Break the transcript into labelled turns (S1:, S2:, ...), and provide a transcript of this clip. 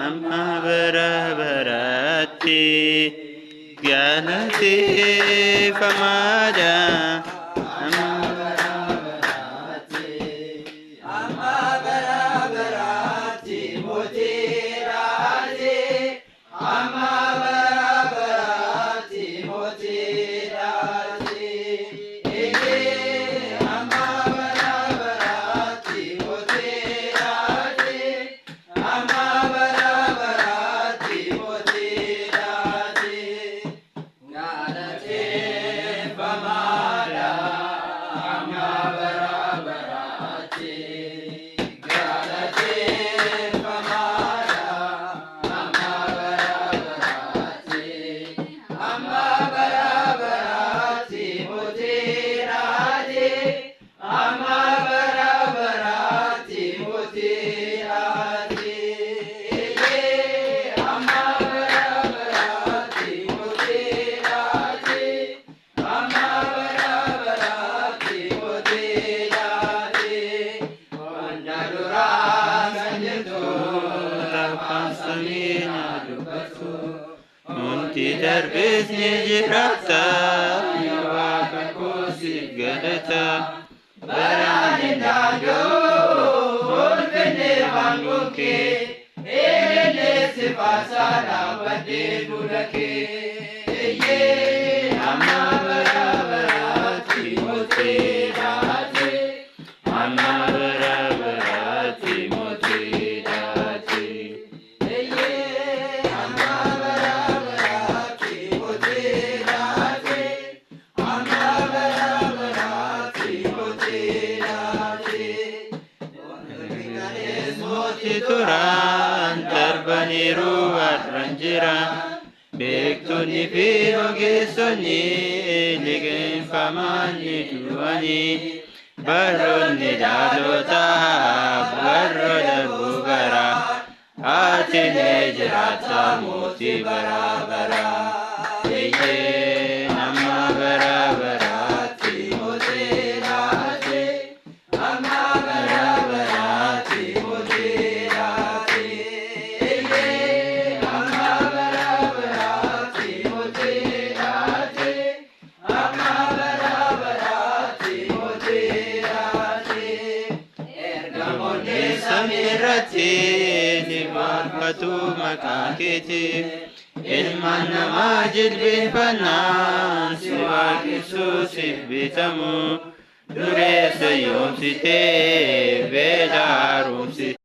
S1: amma bara baratti galateeffamaadha. Munti darbis ni jirata, Waaqa koo siif galata. Baraan daandoo olfennee waangoo kee, eenyuulee si baasaa dhaabbaddee fuula kee. Amma bara baraatti mootii taate, amma bara baraatti mootii taate. Turaan darbaniiru har'an jira, beektonni fi ogeessonni liqeeffamaan ni du'anii. Barroonni dhaalootaaf warra darbuu bara, ati ni jiraata mootii bara bara. Amma bara baraatti mootii taate, amma bara baraatti mootii taate. Amma bara baraatti mootii taate, amma bara baraatti mootii taate. Ergamoonni samiirratti ni marfatu maqaa keetiif, ilmaan namaa jilbeenfannaan si waaqessuu siif bitamu. Dureessa yoomsitee beela haaromsite.